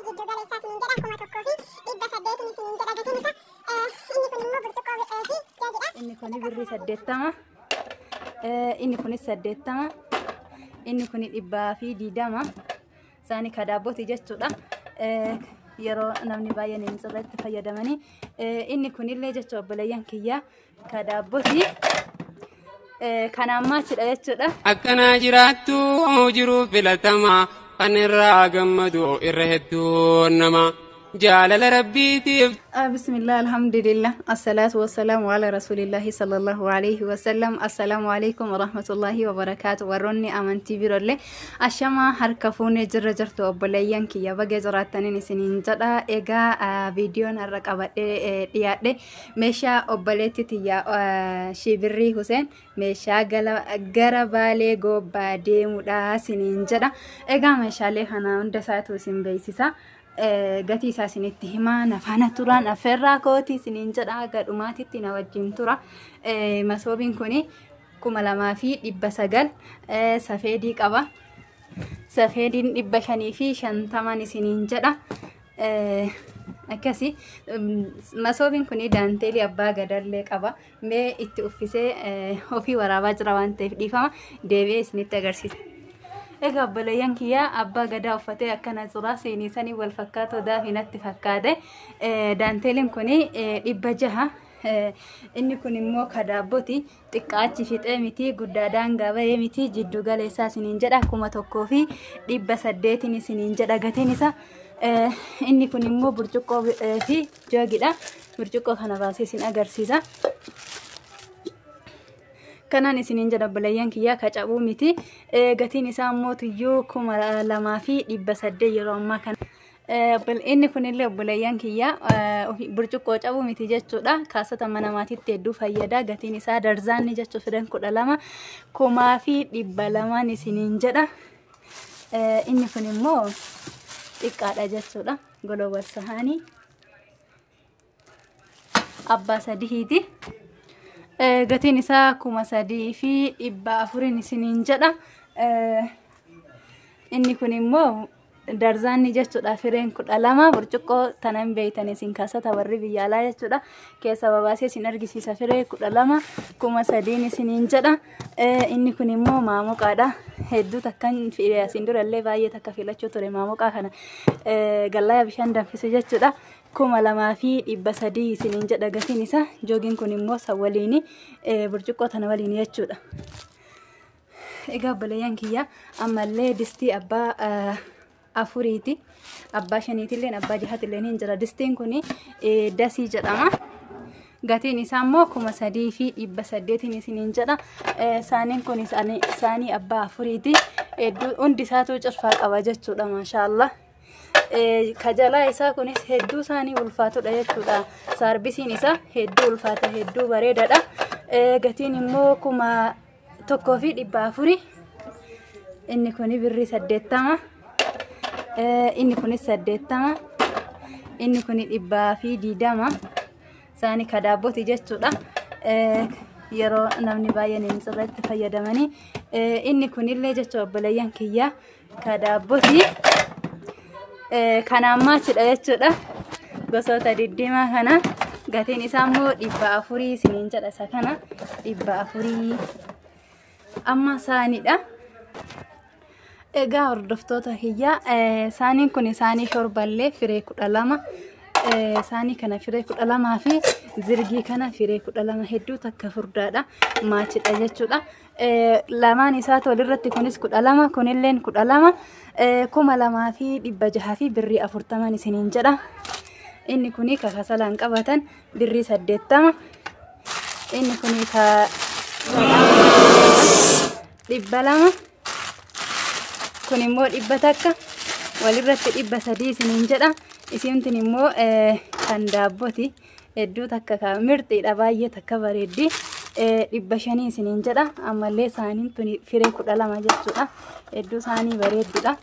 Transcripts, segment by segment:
jiddu galeessaa isiniin jedha 1,800 isiniin jedha gatiin isaa. Inni kun immoo burtuqoo fi jaadidha. Inni kun birrii 80. Inni kunis 80. Inni kun 120. Saani kadaabooti jechuudha. Yeroo namni baay'een sirriitti fayyadamanii. Inni kunillee jechuudha obboleeyyan kiyyaa kadaabooti. Kanaan maachidha jechuudha. Akkanaa jiraattu jiruu filatamaa kan irraa gammadu irra hedduu nama jaalala rabbiitiif. Bismillah alhamdulillah assalatu wassalamu ala rasulillahi sallallahu alaihi wasallam. Assalamu alaikum warahmatullahi wabarakatuh. Warroonni amantii biroollee ashama harka fuunee jirra jirtu obboleeyyan kiyya bagee jiraataniin isiniin jedha. Egaa viidiyoon har'a qabadhee dhiyaadhe meeshaa obboleetti tiyya Shibirrii Huseen meeshaa gara Baalee Gobbaa deemuudha isiniin jedha. Egaa meeshaalee kana hunda isaatu isin beeksisa. Gatii isaa isinitti himaa nafaana turan afeerraa kooti isiniin jedha gadhumaatitti na wajjin tura. Masoobiin kuni 2,900 safeedii qaba. Safeediin 550 isiniin jedha. Akkasi masoobiin kuni daanteelii abbaa gadallee qaba. Mee itti uffisee ofii waraabaa jira waan ta'eef dhiifama deebi'ee isinitti agarsiisa. Egaa obboleeyyan kiyyaa abbaa gadaa uffatee akkana jira seenii sanii wal fakkaatoo daafinatti fakkaate. Daanteeliin kuni 600. Inni kun immoo kadaabooti xiqqaachi fixee miti guddaadhaan gabayee miti jiddu galeessaa isiniin jedha 1,800 isiniin jedha gatiin isaa. Inni kun immoo burcuqqoo fi joogidha. Burcuqqoo kana baasee isin agarsiisa. Kanaan isiniin jedha obboleeyyan kiyyaa kacabuu miti. Gatiin isaa immoo tuyyuu 2,800 yeroo ammaa kana. Inni kunillee obboleeyyan kiyyaa burcuqqoo cabuu miti jechuudha. Kaasota mana maatiitti hedduu fayyada. Gatiin isaa darzaanni jechuu fidan 12,200 isiniin jedha. Inni kun immoo xiqqaadha jechuudha. Golowwal sahaanii abbaa sadiiti. Gatiin isaa 3,400 isiniin jedha. Inni kun immoo darzaanni jechuudha fireen 12 burcuqqoo tanan beeytan isin kaasata warri biyya alaa jechuudha. Keessa babaasee isin argisiisa firee 12 3,000 isiniin jedha. Inni kun immoo maamuqaadha. Hedduu takkan isin durallee baay'ee takka filachuu ture maamuqaa kana gallaa bishaan danfisu jechuudha. 2,300 isiniin jedha gatiin isaa. Joogiin kun immoo sawwaliini burcuqqoo tana waliin jechuudha. Egaa obboleeyyan kiyyaa ammallee distii abbaa afuriiti. Abbaa shaniitillee abbaa jahatillee hin jira. Distiin kun dasii jedhama. Gatiin isaa immoo 3,800 isiniin jedha. Saaniin kun saanii abbaa afuriiti. Hundi isaatu cirfaa qaba jechuudha maashaallah. Kajalaa isaa kunis hedduu isaanii ulfaatudha jechuudha. Saarbisiin isaa hedduu ulfaata hedduu bareedadha. Gatiin immoo 1,400. Inni kun birrii 80. Inni kunis 80. Inni kun 120. Saani kadaabooti jechuudha. Yeroo namni baay'een sirriitti fayyadamanii. Inni kunillee jechuudha obboleeyyan kiyyaa kadaabooti. Kanaan maachidha jechuudha. Gosoota diddiimaa kana gatiin isaa immoo 400 isiniin jedha. Isa kana 400 amma saanidha. Egaa hordoftoota kiyyaa saaniin kun saanii shorballee firee 12. Saanii kana firee 12 fi zirgii kana firee 12 hedduu takka furdaadha maachidha jechuudha. Lamaan isaa tolirratti kunis 12 kunilleen 12 2,600 fi birrii 40 isiniin jedha. Inni kuni kakasalaan qabatan birrii 80. Inni kuni ka 200. Kun immoo 100 takka walirratti 300 isiniin jedha. Isintin immoo kan daabbooti hedduu takka ka mirxiidha baay'ee takka bareeddi. 500 isiniin jedha. Ammallee saaniin tuni firee 12 jechuudha. Hedduu saanii bareeddudha.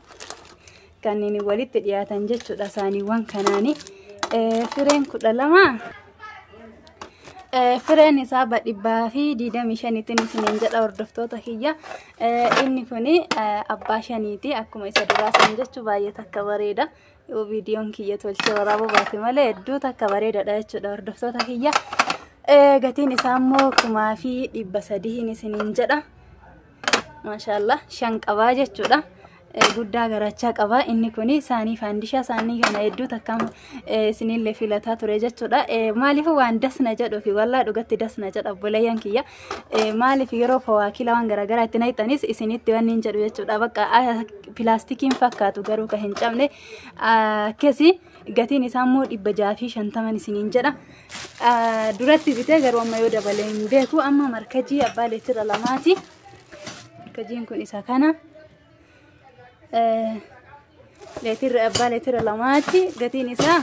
Kanneen walitti dhiyaatan jechuudha saaniiwwan kanaani. Fireen 12 Fireen isaa badhibbaa fi 25 isiniin jedha hordoftoota kiyya. Inni kuni abbaa shaniiti akkuma isa duraa san jechuu baay'ee takka bareeda. Yoo viidiyoon kiyya tolchee waraabuu baate malee hedduu takka bareedadha jechuudha hordoftoota kiyya. Gatiin isaa immoo 1300 isiniin jedha. Maashaallah 5 qabaa jechuudha. Guddaa garachaa qaba. Inni kuni saanii faandishaa saanii kana hedduu takkam isinillee filataa ture jechuudha. Maaliif waan dasna jedhu fi wallaa dhugatti dasna jedha obboleeyyan kiyya. Maaliif yeroo fawaakila waan garaagaraa itti naqxanis isinitti waan hin jedhu jechuudha. Bakka pilaastikiin fakkaatu garuu kan hin cabne akkasi gatiin isaa immoo 650 isiniin jedha. Duratti bitee garuu amma yoo dabalee hin beeku. Amma markajii abbaa leetira lamaati. Markajiin kun isa kana. Abbaa leetira lamaati gatiin isaa.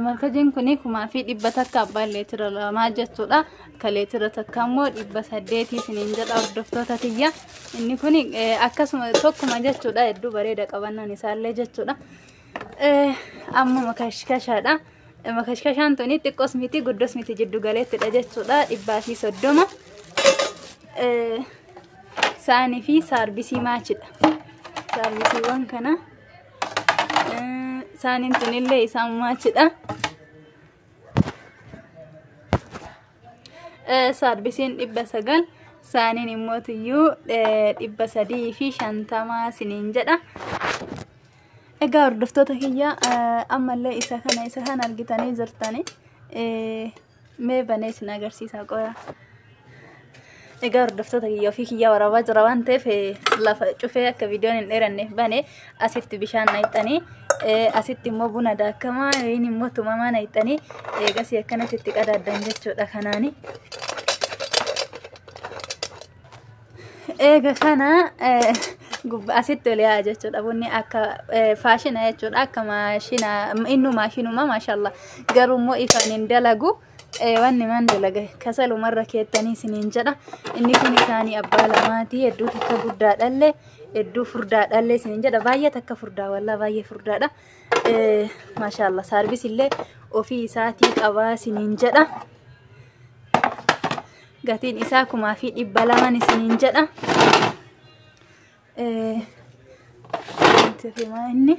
Markajiin kuni 1,100 takka abbaa leetira lamaa jechuudha. Ka leetira takka immoo 800 isiniin jedha hordoftoota kiyya. Inni kuni akkasuma tokkuma jechuudha. Hedduu bareeda qabannaan isaallee jechuudha. Amma makashkashaadha. Makashkashaan tuni xiqqoos miti guddos miti jiddu galeettidha jechuudha. 130. Saanii fi saarbisii maachidha. Saarbisiiwwan kana saaniin tunillee isaan maachidha. Saarbisiin 900, saaniin immoo tiyyuu 350 isiniin jedha. Egaa hordoftoota kiyya ammallee isa kana argitanii jirtanii mee banee isin agarsiisaa qoya. Egaa hordoftoota kiyya ofii kiyya waraabaa jira waan ta'eef lafa cufee akka viidiyoon hin dheeranneef bane asitti bishaan naqxanii asitti immoo buna daakamaa inni immoo tumamaa naqxanii eegasii akkanatti itti qadaaddan jechuudha kanaani. Eega kana asitti ol yaa jechuudha bunni akka faashina jechuudha akka maashina innu maashinuma maashaallah garuu immoo ifaan hin dalagu. Wanni man dalaga kasalumarra keettanii isiniin jedha. Inni kun isaanii abbaa lamaati. Hedduu takka guddaadhallee hedduu furdaadhallee isiniin jedha. Baay'ee takka furdaa wallaa baay'ee furdaadha. Maashaallah saarbis illee ofii isaatii qabaa isiniin jedha. Gatiin isaa 2,200 isiniin jedha. Inni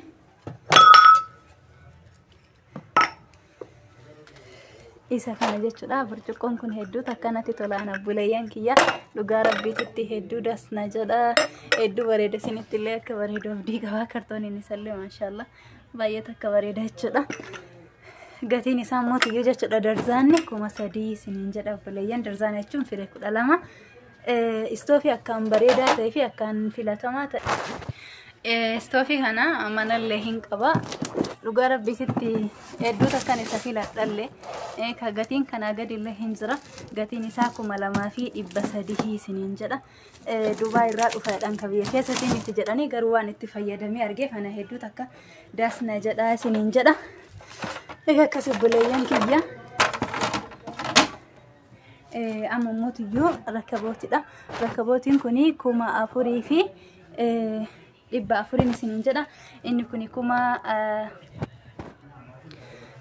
isa kana jechuudha. Burcuqqoon kun hedduu takkanatti tolaan abbuleeyyan kiyya dhugaa rabbiitti hedduu dasna jedha. Hedduu bareeda isinitti illee akka bareedu abdii qaba. Kartooniin isallee maashaallah baay'ee takka bareeda jechuudha. Gatiin isaa immoo tiyyuu jechuudha darzaanni 3,000 isiniin jedha abbuleeyyan. Darzaan jechuun firee 12. Istoofii akkaan bareedaa ta'ee fi akkaan filatamaa ta'e. Istoofii kana manallee hin qaba. Dhugaa rabbiitti hedduu takkan isa filadhallee ka gatiin kanaa gadillee hin jira. Gatiin isaa 2,300 isiniin jedha. Duubaa irraa dhufaadhaan ka biyya keessatiin itti jedhanii garuu waan itti fayyadamee argee kana hedduu takka dasna jedha isiniin jedha. Egaa akkas obboleeyyan kiyya. Amma immoo tiyyuu rakkabootidha. Rakkabootiin kuni 4,000 fi 400 isiniin jedha. Inni kuni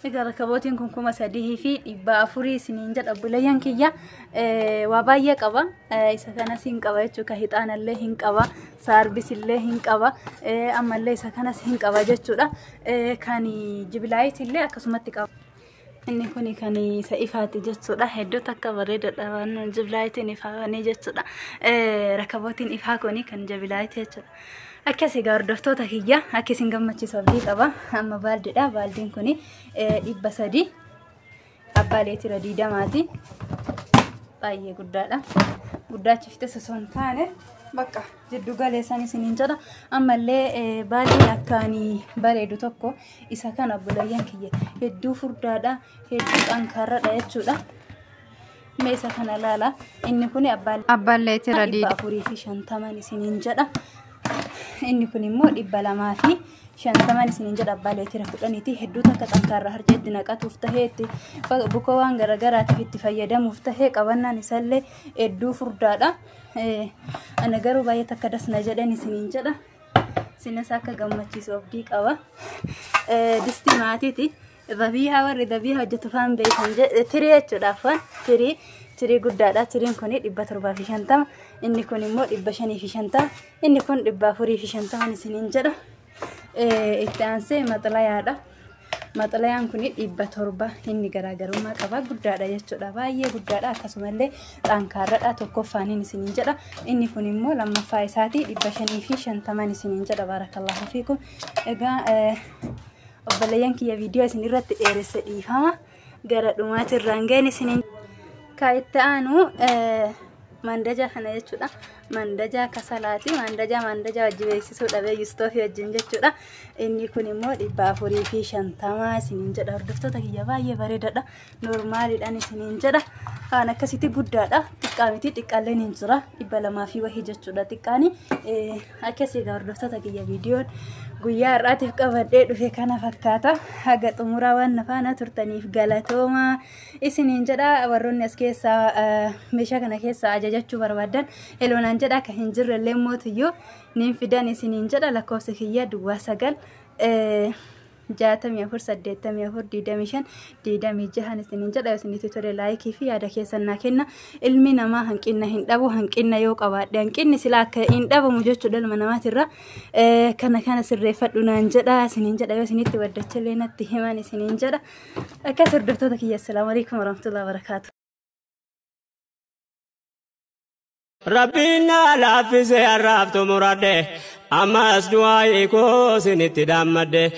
egaa rakkabootiin kun 3,000 fi 400 isiniin jedha obboleeyyan kiyya. Waa baay'ee qaba. Isa kanas hin qaba jechuudha. Hixaanallee hin qaba. Saarbisillee hin qaba. Ammallee isa kanas hin qaba jechuudha. Kan jibilaayitillee akkasumatti qaba. Inni kuni kan isa ifaati jechuudha. Hedduu takka bareedadha waan jibilaayitiin ifaanii jechuudha. Rakkabootiin ifaa kuni kan jibilaayiti jechuudha. Akkasii egaa hordoftoota kiyya akkasiin gammachiisu abdii qaba. Amma baaldiidha. Baaldiin kuni 300 abbaa leetira 20ti. Baay'ee guddaadha. Guddaachiftee osoo hin taane bakka jiddu galeessan isiniin jedha. Ammallee baaldiin akkaan bareedu tokko isa kana obboleeyyan kiyya hedduu furdaadha. Hedduu qankarradha jechuudha. Meesa kana laala. Inni kuni abbaa leetira 450 isiniin jedha. Inni kun immoo 250 isiniin jedha abbaa leetira 10ti. Hedduu takka qankarra harceetti naqatuuf tahee itti bukoo waan garaagaraatiif itti fayyadamuuf tahee qabannaan isaallee hedduu furdaadha. Ana garuu baay'ee takka dasna jedhan isiniin jedha. Sinas akka gammachiisu abdii qaba. Distii maatiiti. ذبيحة وري ذبيحة جتفان بيتن تري تدافن تري قدادا ترين كوني إبا تربا في شنتم إني كوني مو إبا شني في شنتم إني كون إبا فري في شنتم أنا سنين جدا إتانسي مطلعان كوني إبا تربا إني غراغرو ما كبا قدادا يجودا باية قدادا كسومالي تانكارا توقفاني سنين جدا إني كوني مو لما فايساتي إبا شني في شنتم أنا سنين جدا بارك الله فيكم أبليان كي فيديو سنيرت إيرسدي فما غرا دومات الرانغين سنين كايتانو mandajaa kana jechuudha mandajaa kasalaati mandajaa wajjibeessisuu dhabee yustoofi wajjin jechuudha inni kun immoo 450 isiniin jedha hordoftoota kiyya baay'ee bareedaadha noormaaliidhaan isiniin jedha kaan akkasitti guddaadha xiqqaa miti xiqqaallee hin jira 200 fi wahii jechuudha xiqqaani akkasii hordoftoota kiyya viidiyoon guyyaa har'aatiif qabadhee dhufe kana fakkaata haga xumuraa waan nafaana turtaniif galatooma isiniin jedha warroonni as keessaa meeshaa kana keessaa ajajachuu barbaadan eloonan jedha ka hin jirrellee mootiyyoo niin fidan isiniin jedha lakkoofsa kiyya duwwaa 9 64 isiniin jedha isinitti tole laayikii fi yaada keessan naa kenna ilmi namaa hanqina hin dhabu hanqina yoo qabaadhe hanqinni silaa akka hin dhabamu jechuudha ilma namaatirra kana sirreeffadhu naan jedha isiniin jedha yoo isinitti waddachallee natti himan isiniin jedha akkas hordoftoota kiyya assalaamu alaykum warahmatullahi wabarakaatu ربنا لا في زيارة مراد أما أسدوا يكو سنتي دامد